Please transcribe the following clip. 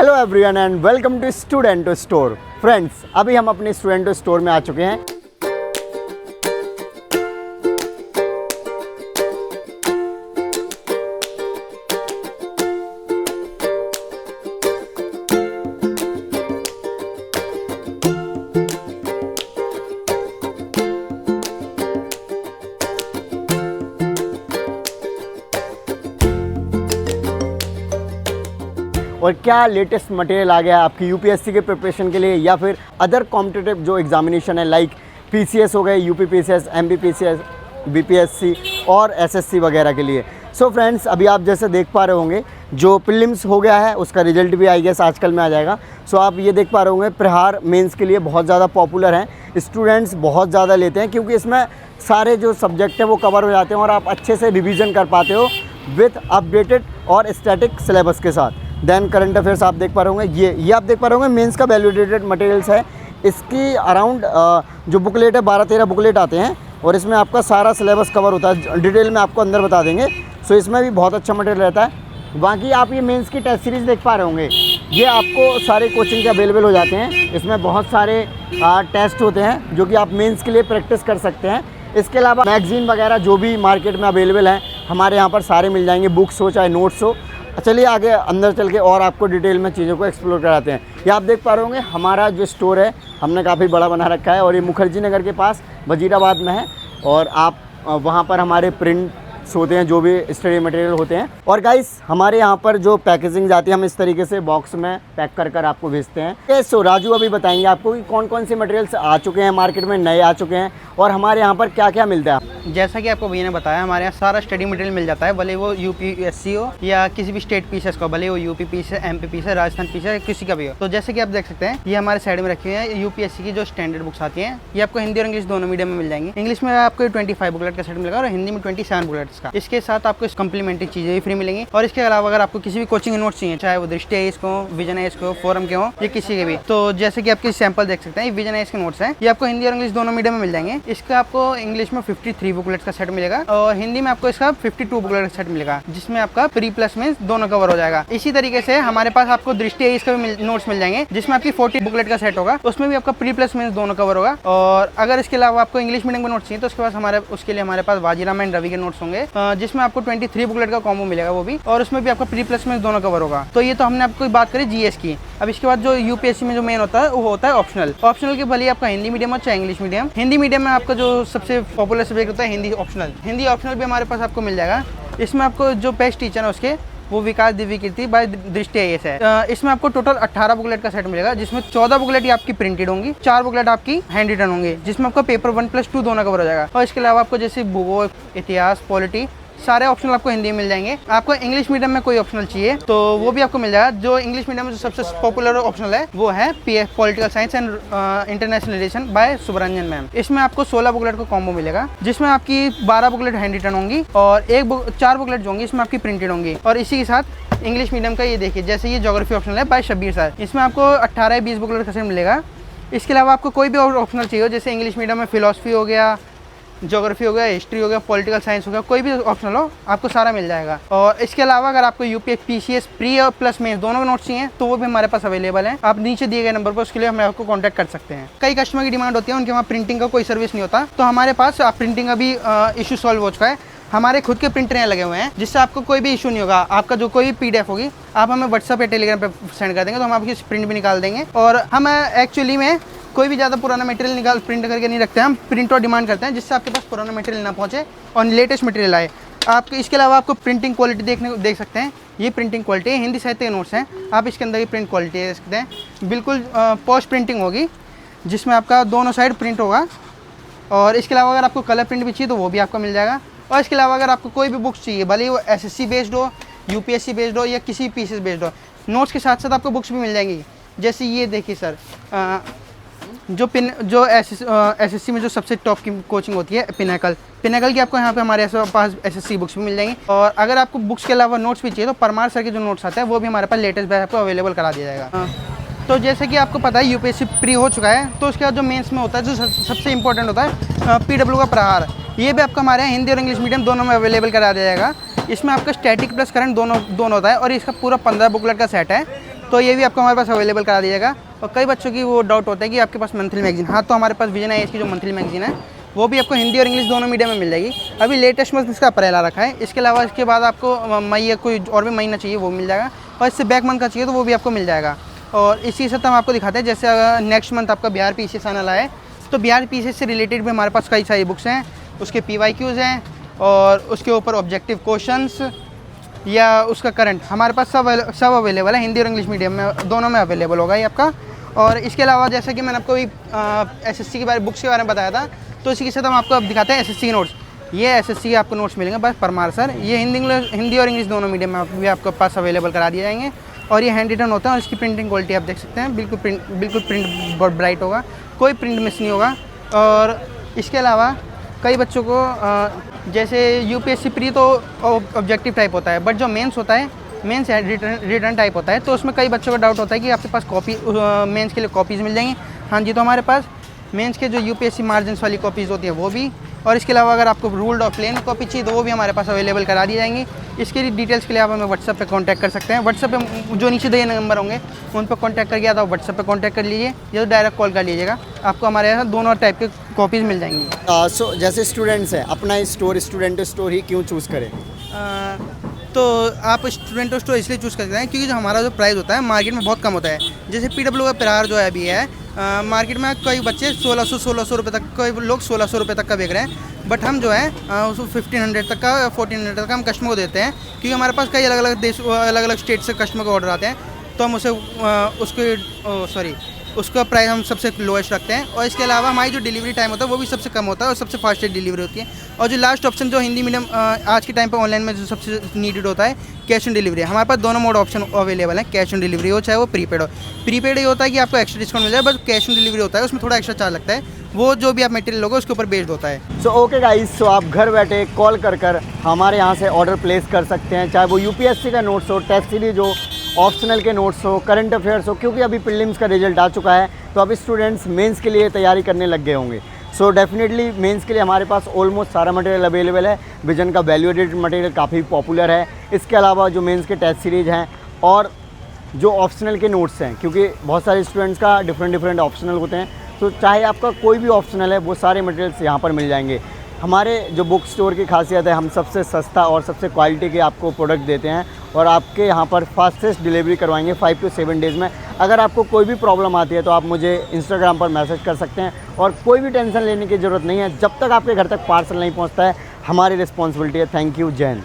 Hello everyone and welcome to स्टूडेंटो store. Friends, अभी हम अपने स्टूडेंटो स्टोर में आ चुके हैं। और क्या लेटेस्ट मटेरियल आ गया है आपकी यूपीएससी के प्रिपरेशन के लिए या फिर अदर कॉम्पिटिटिव जो एग्जामिनेशन है लाइक पीसीएस हो गए, UP PCS, MP PCS, BPSC और एसएससी वगैरह के लिए। सो फ्रेंड्स, अभी आप जैसे देख पा रहे होंगे जो प्रीलिम्स हो गया है उसका रिजल्ट भी आई गेस आजकल में आ जाएगा। सो आप ये देख पा रहे होंगे प्रहार मेंस के लिए बहुत ज़्यादा पॉपुलर हैं, स्टूडेंट्स बहुत ज़्यादा लेते हैं क्योंकि इसमें सारे जो सब्जेक्ट हैं वो कवर हो जाते हैं और आप अच्छे से रिविज़न कर पाते हो विथ अपडेटेड और स्टैटिक सिलेबस के साथ। देन करंट अफेयर्स आप देख पा रहे होंगे, ये आप देख पा रहे होंगे मेंस का वैलिडेटेड मटेरियल्स है। इसकी अराउंड जो बुकलेट है 12-13 बुकलेट आते हैं और इसमें आपका सारा सिलेबस कवर होता है, डिटेल में आपको अंदर बता देंगे। सो इसमें भी बहुत अच्छा मटेरियल रहता है। बाकी आप ये मेंस की टेस्ट सीरीज़ देख पा रहे होंगे, ये आपको सारे कोचिंग के अवेलेबल हो जाते हैं। इसमें बहुत सारे टेस्ट होते हैं जो कि आप मेंस के लिए प्रैक्टिस कर सकते हैं। इसके अलावा मैगज़ीन वगैरह जो भी मार्केट में अवेलेबल हैं हमारे यहाँ पर सारे मिल जाएंगे, बुक्स हो चाहे नोट्स हो। चलिए आगे अंदर चल के और आपको डिटेल में चीज़ों को एक्सप्लोर कराते हैं। ये आप देख पा रहे होंगे हमारा जो स्टोर है हमने काफ़ी बड़ा बना रखा है और ये मुखर्जी नगर के पास वजीराबाद में है और आप वहाँ पर हमारे प्रिंट्स होते हैं जो भी स्टडी मटेरियल होते हैं। और गाइस, हमारे यहाँ पर जो पैकेजिंग जाती है हम इस तरीके से बॉक्स में पैक कर कर आपको भेजते हैं। सो राजू अभी बताएंगे आपको कि कौन कौन से मटेरियल्स आ चुके हैं मार्केट में, नए आ चुके हैं और हमारे यहाँ पर क्या क्या मिलता है। जैसा कि आपको भैया ने बताया, हमारे यहाँ सारा स्टडी मटेरियल मिल जाता है, भले वो यूपीएससी हो या किसी भी स्टेट पीसीएस का, भले वो UP PCS, MP PCS, Rajasthan PCS, किसी का भी हो। तो जैसे कि आप देख सकते हैं ये हमारे साइड में रखी हुई है यूपीएससी की जो स्टैंडर्ड बुक्स आती हैं। ये आपको हिंदी और इंग्लिश दोनों मीडियम में मिल जाएंगी। इंग्लिश में आपको 25 बुकलेट का सेट मिलेगा और हिंदी में 27 बुकलेट्स का। इसके साथ आपको कम्प्लीमेंट्री चीजें भी फ्री मिलेंगी। और इसके अलावा अगर आपको किसी भी कोचिंग नोट्स चाहिए, चाहे वो दृष्टि आईएएस को, विजन आईएएस को, फोरम के हो या किसी के भी, तो जैसे कि आपके सैंपल देख सकते हैं, विजन आईएएस के नोट्स हैं। ये आपको हिंदी और इंग्लिश दोनों मीडियम में मिल जाएंगे। इसका आपको इंग्लिश में 53 बुकलेट्स का सेट मिलेगा और हिंदी में आपको इसका 52 बुकलेट का सेट मिलेगा, जिसमें आपका प्री प्लस में दोनों कवर हो जाएगा। इसी तरीके से हमारे पास आपको दृष्टि आईएएस का भी नोट्स मिल जाएंगे, जिसमें आपकी 40 बुकलेट का सेट होगा, उसमें भी आपका प्री प्लस में दोनों कवर होगा। और अगर इसके अलावा आपको इंग्लिश मीडियम के नोट्स चाहिए तो उसके लिए हमारे पास वाजीराम एंड रवि के नोट्स होंगे, जिसमें आपको 23 बुकलेट का कॉम्बो मिलेगा वो भी, और उसमें भी आपका प्री प्लस में दोनों कवर होगा। तो ये तो हमने आपको बात करी जीएस की। अब इसके बाद जो यूपीएससी में जो मेन होता है वो होता है ऑप्शनल। ऑप्शनल के भले आपका हिंदी मीडियम हो चाहे इंग्लिश मीडियम। हिंदी मीडियम में आपका जो सबसे पॉपुलर सब्जेक्ट होता है हिंदी ऑप्शनल। हिंदी ऑप्शनल भी हमारे पास आपको मिल जाएगा। इसमें आपको जो बेस्ट टीचर है उसके वो विकास दिव्य कीर्ति बाय दृष्टि आईएएस है। इसमें आपको टोटल 18 बुकलेट का सेट मिलेगा, जिसमें 14 बुकलेट आपकी प्रिंटेड होंगी, 4 बुकलेट आपकी हैंड रिटन होंगी, जिसमें आपका पेपर 1+2 दोनों कवर हो जाएगा। और इसके अलावा आपको जैसे भूगोल, इतिहास, पॉलिटी सारे ऑप्शनल आपको हिंदी में मिल जाएंगे। आपको इंग्लिश मीडियम में कोई ऑप्शनल चाहिए तो वो भी आपको मिल जाएगा। जो इंग्लिश मीडियम में जो सबसे पॉपुलर ऑप्शनल है वो है पीएफ political science and international relation by Subranjan ma'am. इसमें आपको 16 बुकलेट का कॉम्बो मिलेगा, जिसमें आपकी 12 बुकलेट हैंड रिटन होंगी और 4 बुकलेट जो होंगी इसमें आपकी प्रिंटेड होंगी। और इसी के साथ इंग्लिश मीडियम का ये देखिए, जैसे ये ज्योग्राफी ऑप्शनल है बाय शब्बीर सर, इसमें आपको 18-20 बुकलेट का सेट मिलेगा। इसके अलावा आपको कोई भी और ऑप्शनल चाहिए हो, जैसे इंग्लिश मीडियम में फिलोसफी हो गया, ज्योग्राफी हो गया, हिस्ट्री हो गया, पॉलिटिकल साइंस हो गया, कोई भी ऑप्शनल हो आपको सारा मिल जाएगा। और इसके अलावा अगर आपको यूपी पीसीएस प्री और प्लस में दोनों नोट्स चाहिए तो वो भी हमारे पास अवेलेबल है। आप नीचे दिए गए नंबर पर उसके लिए हमें आपको कांटेक्ट कर सकते हैं। कई कस्टमर की डिमांड होती है, उनके वहाँ प्रिंटिंग का कोई सर्विस नहीं होता, तो हमारे पास प्रिंटिंग का भी इशू सॉल्व हो चुका है। हमारे खुद के प्रिंटर यहाँ लगे हुए हैं, जिससे आपको कोई भी इशू नहीं होगा। आपका जो कोई भी पीडीएफ होगी आप हमें व्हाट्सएप या टेलीग्राम पे सेंड कर देंगे तो हम आपकी प्रिंट भी निकाल देंगे। और हम एक्चुअली में कोई भी ज़्यादा पुराना मटेरियल प्रिंट करके नहीं रखते हैं, हम प्रिंट और डिमांड करते हैं जिससे आपके पास पुराना मटेरियल ना पहुँचे और लेटेस्ट मटेरियल आए आपको। इसके अलावा आपको प्रिंटिंग क्वालिटी देख सकते हैं, ये प्रिंटिंग क्वालिटी है, हिंदी साहित्य के नोट्स हैं। आप इसके अंदर की प्रिंट क्वालिटी देख सकते हैं, बिल्कुल पोस्ट प्रिंटिंग होगी, जिसमें आपका दोनों साइड प्रिंट होगा। और इसके अलावा अगर आपको कलर प्रिंट भी चाहिए तो वो भी आपको मिल जाएगा। और इसके अलावा अगर आपको कोई भी बुक्स चाहिए, भले वो एसएससी बेस्ड हो, यूपीएससी बेस्ड हो या किसी पीसीएस बेस्ड हो, नोट्स के साथ साथ आपको बुक्स भी मिल जाएंगी। जैसे ये देखिए सर, जो एसएससी में जो सबसे टॉप की कोचिंग होती है पिनाकल की आपको यहाँ पे हमारे पास एसएससी बुक्स भी मिल जाएंगी। और अगर आपको बुक्स के अलावा नोट्स भी चाहिए तो परमार सर के जो नोट्स आते हैं वो भी हमारे पास लेटेस्ट बैच आपको अवेलेबल करा दिया जाएगा। तो जैसे कि आपको पता है यूपीएससी प्री हो चुका है, तो उसके बाद जो मेंस में होता है जो सबसे इंपॉर्टेंट होता है पीडब्ल्यू का प्रहार, ये भी आपको हमारे यहाँ हिंदी और इंग्लिश मीडियम दोनों में अवेलेबल करा दिया जाएगा। इसमें आपका स्टैटिक प्लस करंट दोनों होता है और इसका पूरा 15 बुकलेट का सेट है। तो ये भी आपको हमारे पास अवेलेबल करा दिएगा। और कई बच्चों की वो डाउट होता है कि आपके पास मंथली मैगजीन, हाँ तो हमारे पास विजन आईएएस की जो मंथली मैगजीन है वो भी आपको हिंदी और इंग्लिश दोनों मीडियम में मिल जाएगी। अभी लेटेस्ट मंथ इसका अप्रैल आ रखा है। इसके अलावा इसके बाद आपको मई या कोई और भी महीना चाहिए वो मिल जाएगा, और इससे बैक मंथ का चाहिए तो वो भी आपको मिल जाएगा। और इसी से हम आपको दिखाते हैं, जैसे अगर नेक्स्ट मंथ आपका बिहार पीसीएस आने वाला है, तो बिहार पीसीएस से रिलेटेड भी हमारे पास कई सारी बुक्स हैं, उसके PYQs हैं और उसके ऊपर ऑब्जेक्टिव क्वेश्चंस या उसका करंट, हमारे पास सब अवेलेबल है। हिंदी और इंग्लिश मीडियम में दोनों में अवेलेबल होगा ये आपका। और इसके अलावा जैसे कि मैंने आपको SSC के बारे बुक्स के बारे में बताया था, तो इसी के साथ हम आपको अब दिखाते हैं SSC के नोट्स। ये SSC के आपको नोट्स मिलेंगे बस परमार सर। ये हिंदी और इंग्लिश दोनों मीडियम में भी आपके पास अवेलेबल करा दिए जाएंगे। और ये हैंड रिटन होता है, और इसकी प्रिंटिंग क्वालिटी आप देख सकते हैं, बिल्कुल प्रिंट बहुत ब्राइट होगा, कोई प्रिंट मिस नहीं होगा। और इसके अलावा कई बच्चों को जैसे UPSC प्री तो ऑब्जेक्टिव टाइप होता है, बट जो मेंस होता है, मेंस रिटर्न टाइप होता है, तो उसमें कई बच्चों का डाउट होता है कि आपके पास कॉपी मेंस के लिए कॉपीज़ मिल जाएंगी। हाँ जी, तो हमारे पास मेंस के जो UPSC मार्जिन्स वाली कॉपीज़ होती है वो भी, और इसके अलावा अगर आपको रूल्ड और प्लेन कॉपी चाहिए तो वो भी हमारे पास अवेलेबल करा दी जाएंगी। इसके डिटेल्स के लिए आप हमें व्हाट्सएप पे कांटेक्ट कर सकते हैं। व्हाट्सएप पे जो नीचे दिए नंबर होंगे उन पर कांटेक्ट करके या तो व्हाट्सएप पे कांटेक्ट कर लीजिए या तो डायरेक्ट कॉल कर लीजिएगा, आपको हमारे यहाँ दोनों टाइप के कॉपीज़ मिल जाएंगी। सो जैसे स्टूडेंट्स हैं, अपना स्टोर स्टूडेंट स्टोर ही क्यों चूज़ करें? तो आप स्टूडेंट स्टोर इसलिए चूज़ करते हैं क्योंकि जो हमारा जो प्राइस होता है मार्केट में बहुत कम होता है। जैसे PW का प्रार जो है अभी है मार्केट में कई बच्चे 1600 रुपये तक, कई लोग 1600 रुपये तक का बेच रहे हैं, बट हम जो है उसको 1500 तक का 1400 तक का हम कस्टमर को देते हैं, क्योंकि हमारे पास कई अलग अलग देश अलग अलग स्टेट से कस्टमर को ऑर्डर आते हैं, तो हम उसका प्राइस हम सबसे लोएस्ट रखते हैं। और इसके अलावा हमारी जो डिलीवरी टाइम होता है वो भी सबसे कम होता है और सबसे फास्टेस्ट डिलीवरी होती है। और जो लास्ट ऑप्शन जो हिंदी मीडियम आज के टाइम पे ऑनलाइन में जो सबसे नीडेड होता है, कैश ऑन डिलीवरी। हमारे पास दोनों मोड ऑप्शन अवेलेबल है, कैश ऑन डिलीवरी हो चाहे वो प्रीपेड हो। प्रीपेड ये होता है कि आपको एक्स्ट्रा डिस्काउंट मिल जाए, बट कैश ऑन डिलीवरी होता है उसमें थोड़ा एक्स्ट्रा चार्ज लगता है, वो जो भी आप मटेरियल लोगे उसके ऊपर बेस्ड होता है। सो ओके गाइस, सो आप घर बैठे कॉल कर हमारे यहाँ से ऑर्डर प्लेस कर सकते हैं, चाहे वो UPSC का नोट्स हो, टेस्ट सीरीज हो, ऑप्शनल के नोट्स हो, करंट अफेयर्स हो, क्योंकि अभी प्रीलिम्स का रिजल्ट आ चुका है, तो अभी स्टूडेंट्स मेंस के लिए तैयारी करने लग गए होंगे। सो डेफिनेटली मेंस के लिए हमारे पास ऑलमोस्ट सारा मटेरियल अवेलेबल है। विजन का वैल्यू एडेड मटेरियल काफ़ी पॉपुलर है। इसके अलावा जो मेंस के टेस्ट सीरीज हैं और जो ऑप्शनल के नोट्स हैं, क्योंकि बहुत सारे स्टूडेंट्स का डिफरेंट ऑप्शनल होते हैं, तो चाहे आपका कोई भी ऑप्शनल है वो सारे मटेरियल्स यहाँ पर मिल जाएंगे। हमारे जो बुक स्टोर की खासियत है, हम सबसे सस्ता और सबसे क्वालिटी के आपको प्रोडक्ट देते हैं और आपके यहाँ पर फास्टेस्ट डिलीवरी करवाएंगे 5 to 7 डेज़ में। अगर आपको कोई भी प्रॉब्लम आती है तो आप मुझे इंस्टाग्राम पर मैसेज कर सकते हैं, और कोई भी टेंशन लेने की ज़रूरत नहीं है। जब तक आपके घर तक पार्सल नहीं पहुँचता है, हमारी रिस्पॉन्सिबिलिटी है। थैंक यू, जय हिंद।